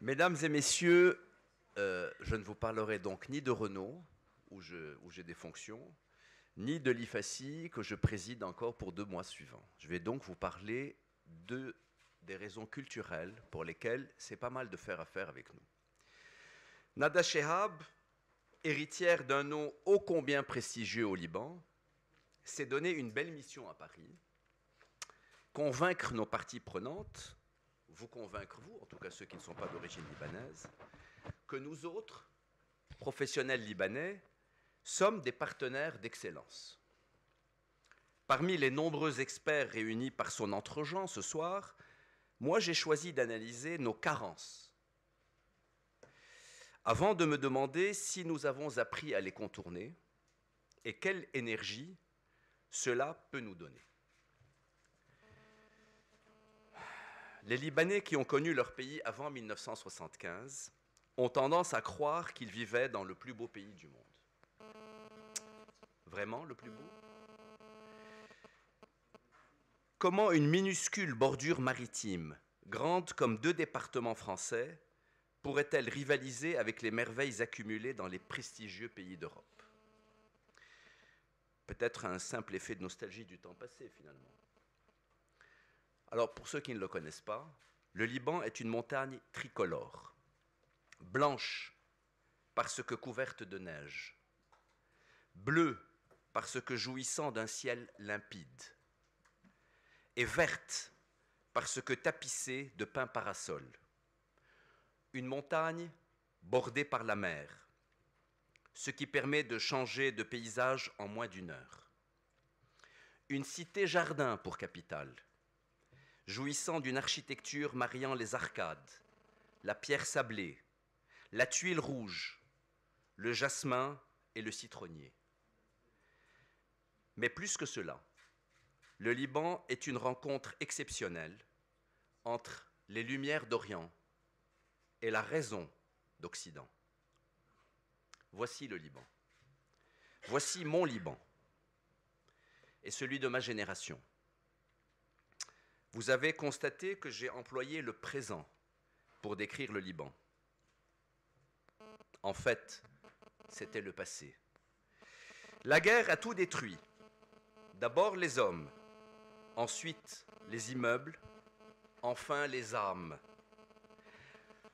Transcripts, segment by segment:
Mesdames et messieurs, je ne vous parlerai donc ni de Renault, où j'ai des fonctions, ni de l'IFACI, que je préside encore pour 2 mois suivants. Je vais donc vous parler des raisons culturelles pour lesquelles c'est pas mal de faire affaire avec nous. Nada Shehab, héritière d'un nom ô combien prestigieux au Liban, s'est donné une belle mission à Paris, convaincre nos parties prenantes, vous convaincre vous, en tout cas ceux qui ne sont pas d'origine libanaise, que nous autres, professionnels libanais, sommes des partenaires d'excellence. Parmi les nombreux experts réunis par son entregent ce soir, moi j'ai choisi d'analyser nos carences, avant de me demander si nous avons appris à les contourner et quelle énergie cela peut nous donner. Les Libanais qui ont connu leur pays avant 1975 ont tendance à croire qu'ils vivaient dans le plus beau pays du monde. Vraiment le plus beau ? Comment une minuscule bordure maritime, grande comme 2 départements français, pourrait-elle rivaliser avec les merveilles accumulées dans les prestigieux pays d'Europe ? Peut-être un simple effet de nostalgie du temps passé, finalement. Alors, pour ceux qui ne le connaissent pas, le Liban est une montagne tricolore, blanche parce que couverte de neige, bleue parce que jouissant d'un ciel limpide, et verte parce que tapissée de pins parasols. Une montagne bordée par la mer, ce qui permet de changer de paysage en moins d'1 heure. Une cité-jardin pour capitale, jouissant d'une architecture mariant les arcades, la pierre sablée, la tuile rouge, le jasmin et le citronnier. Mais plus que cela, le Liban est une rencontre exceptionnelle entre les lumières d'Orient et la raison d'Occident. Voici le Liban. Voici mon Liban et celui de ma génération. Vous avez constaté que j'ai employé le présent pour décrire le Liban. En fait, c'était le passé. La guerre a tout détruit. D'abord les hommes, ensuite les immeubles, enfin les âmes.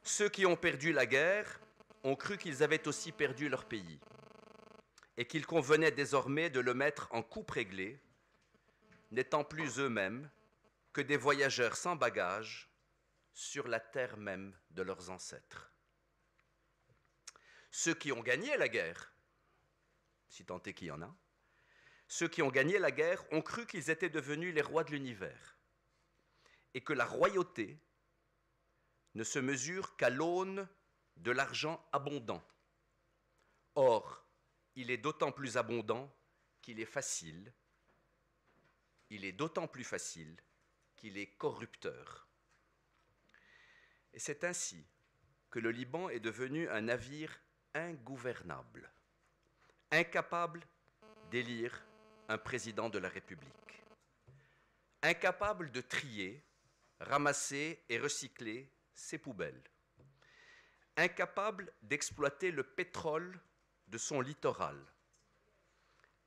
Ceux qui ont perdu la guerre ont cru qu'ils avaient aussi perdu leur pays et qu'il convenait désormais de le mettre en coupe réglée, n'étant plus eux-mêmes que des voyageurs sans bagages sur la terre même de leurs ancêtres. Ceux qui ont gagné la guerre, si tant est qu'il y en a, ceux qui ont gagné la guerre ont cru qu'ils étaient devenus les rois de l'univers et que la royauté ne se mesure qu'à l'aune de l'argent abondant. Or, il est d'autant plus abondant qu'il est facile, il est d'autant plus facile qu'il est corrupteur. Et c'est ainsi que le Liban est devenu un navire ingouvernable, incapable d'élire un président de la République, incapable de trier, ramasser et recycler ses poubelles, incapable d'exploiter le pétrole de son littoral,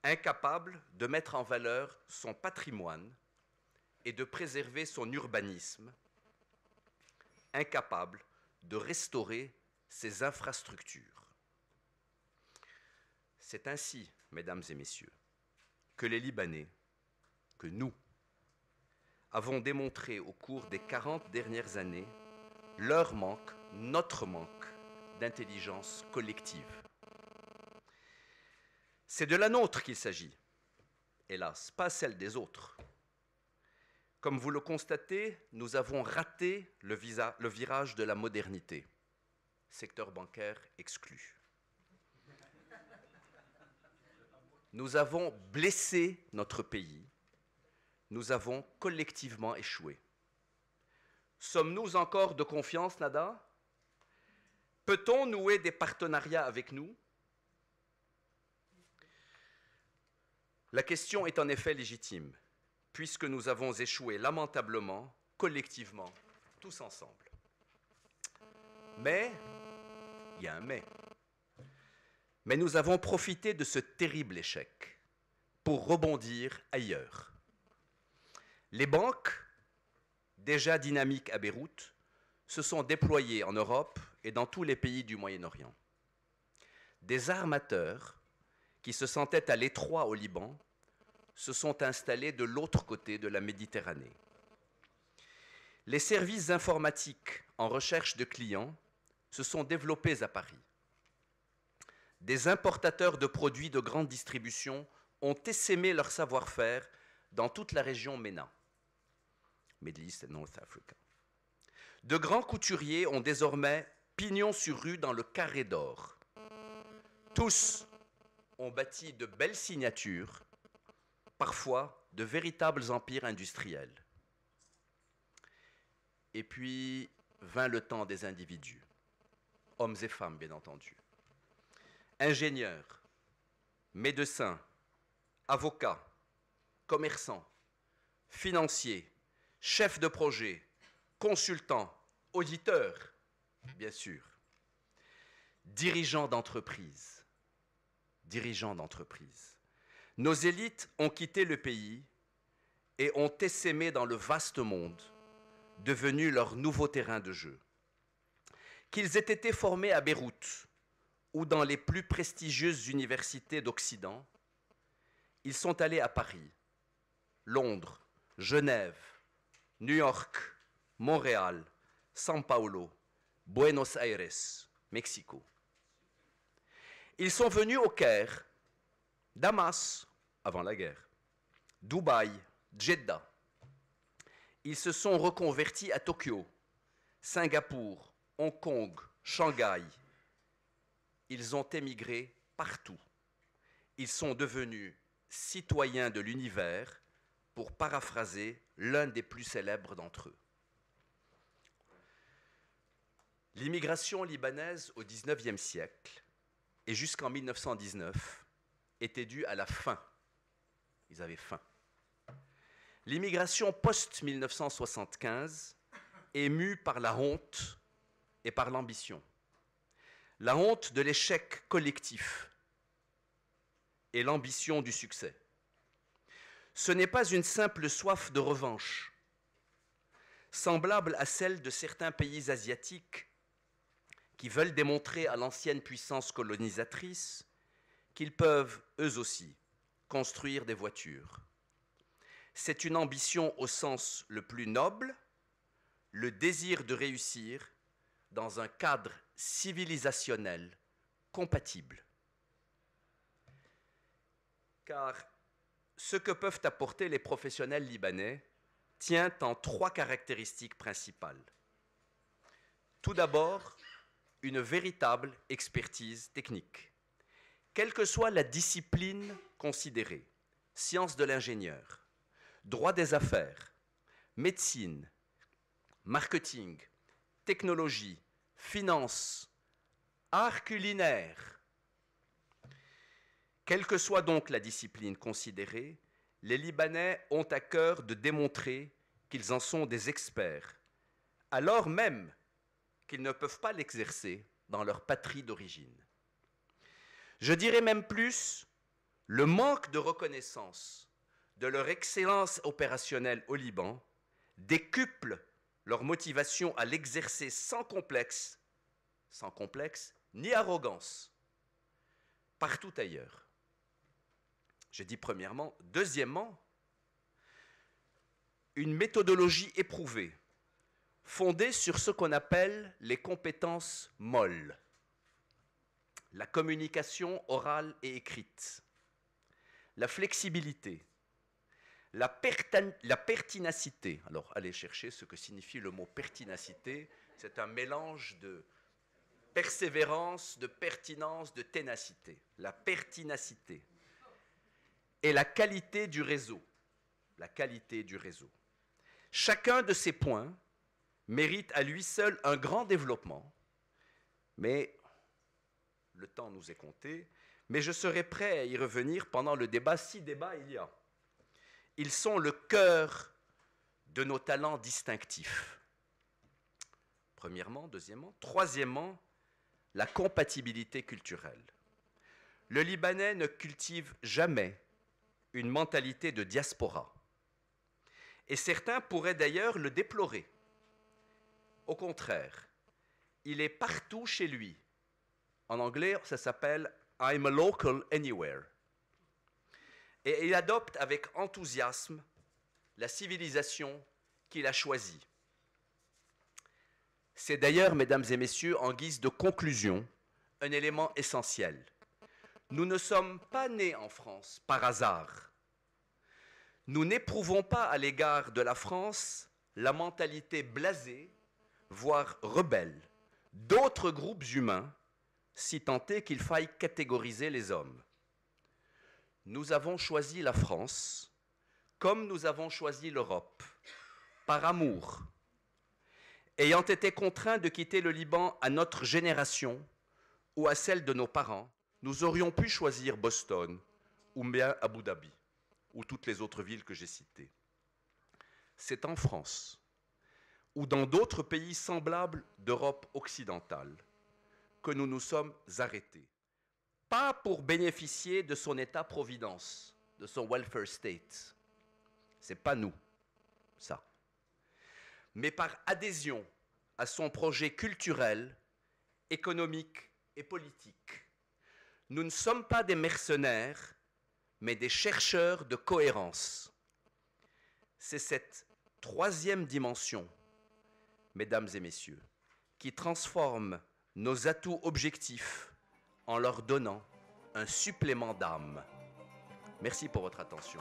incapable de mettre en valeur son patrimoine et de préserver son urbanisme, incapable de restaurer ses infrastructures. C'est ainsi, mesdames et messieurs, que les Libanais, que nous, avons démontré au cours des 40 dernières années leur manque, notre manque d'intelligence collective. C'est de la nôtre qu'il s'agit, hélas, pas celle des autres. Comme vous le constatez, nous avons raté le virage de la modernité, secteur bancaire exclu. Nous avons blessé notre pays, nous avons collectivement échoué. Sommes-nous encore de confiance, Nada ? Peut-on nouer des partenariats avec nous ? La question est en effet légitime, puisque nous avons échoué lamentablement, collectivement, tous ensemble. Mais, il y a un mais. Mais nous avons profité de ce terrible échec pour rebondir ailleurs. Les banques, déjà dynamiques à Beyrouth, se sont déployées en Europe et dans tous les pays du Moyen-Orient. Des armateurs qui se sentaient à l'étroit au Liban se sont installés de l'autre côté de la Méditerranée. Les services informatiques en recherche de clients se sont développés à Paris. Des importateurs de produits de grande distribution ont essaimé leur savoir-faire dans toute la région MENA, Middle East et North Africa. De grands couturiers ont désormais pignon sur rue dans le carré d'or. Tous ont bâti de belles signatures, parfois de véritables empires industriels. Et puis vint le temps des individus, hommes et femmes bien entendu. Ingénieurs, médecins, avocats, commerçants, financiers, chefs de projet, consultants, auditeurs, bien sûr, dirigeants d'entreprise. Nos élites ont quitté le pays et ont essaimé dans le vaste monde, devenu leur nouveau terrain de jeu. Qu'ils aient été formés à Beyrouth ou dans les plus prestigieuses universités d'Occident, ils sont allés à Paris, Londres, Genève, New York, Montréal, São Paulo, Buenos Aires, Mexico. Ils sont venus au Caire, Damas, avant la guerre, Dubaï, Jeddah. Ils se sont reconvertis à Tokyo, Singapour, Hong Kong, Shanghai. Ils ont émigré partout. Ils sont devenus citoyens de l'univers, pour paraphraser l'un des plus célèbres d'entre eux. L'immigration libanaise au XIXe siècle et jusqu'en 1919 était due à la faim. Ils avaient faim. L'immigration post-1975 est mue par la honte et par l'ambition. La honte de l'échec collectif et l'ambition du succès. Ce n'est pas une simple soif de revanche, semblable à celle de certains pays asiatiques qui veulent démontrer à l'ancienne puissance colonisatrice qu'ils peuvent, eux aussi, construire des voitures. C'est une ambition au sens le plus noble, le désir de réussir dans un cadre civilisationnel compatible. Car ce que peuvent apporter les professionnels libanais tient en 3 caractéristiques principales. Tout d'abord, une véritable expertise technique. Quelle que soit la discipline considérée, sciences de l'ingénieur, droit des affaires, médecine, marketing, technologie, finance, art culinaire. Quelle que soit donc la discipline considérée, les Libanais ont à cœur de démontrer qu'ils en sont des experts, alors même qu'ils ne peuvent pas l'exercer dans leur patrie d'origine. Je dirais même plus, le manque de reconnaissance de leur excellence opérationnelle au Liban décuple leur motivation à l'exercer sans complexe ni arrogance, partout ailleurs. J'ai dit premièrement. Deuxièmement, une méthodologie éprouvée, fondée sur ce qu'on appelle les compétences molles, la communication orale et écrite, la flexibilité, la pertinacité. Alors, allez chercher ce que signifie le mot pertinacité. C'est un mélange de persévérance, de pertinence, de ténacité. La pertinacité. Et la qualité du réseau. La qualité du réseau. Chacun de ces points mérite à lui seul un grand développement, mais le temps nous est compté, mais je serai prêt à y revenir pendant le débat, si débat il y a. Ils sont le cœur de nos talents distinctifs. premièrement. Deuxièmement. Troisièmement, la compatibilité culturelle. Le Libanais ne cultive jamais une mentalité de diaspora. Et certains pourraient d'ailleurs le déplorer. Au contraire, il est partout chez lui. En anglais, ça s'appelle « I'm a local anywhere ». Et il adopte avec enthousiasme la civilisation qu'il a choisie. C'est d'ailleurs, mesdames et messieurs, en guise de conclusion, un élément essentiel. Nous ne sommes pas nés en France par hasard. Nous n'éprouvons pas à l'égard de la France la mentalité blasée, voire rebelle, d'autres groupes humains, si tant est qu'il faille catégoriser les hommes. Nous avons choisi la France, comme nous avons choisi l'Europe, par amour. Ayant été contraints de quitter le Liban à notre génération ou à celle de nos parents, nous aurions pu choisir Boston ou bien Abu Dhabi ou toutes les autres villes que j'ai citées. C'est en France ou dans d'autres pays semblables d'Europe occidentale que nous nous sommes arrêtés. Pas pour bénéficier de son État-providence, de son welfare state. C'est pas nous, ça. Mais par adhésion à son projet culturel, économique et politique. Nous ne sommes pas des mercenaires, mais des chercheurs de cohérence. C'est cette troisième dimension, mesdames et messieurs, qui transforme nos atouts objectifs en leur donnant un supplément d'âme. Merci pour votre attention.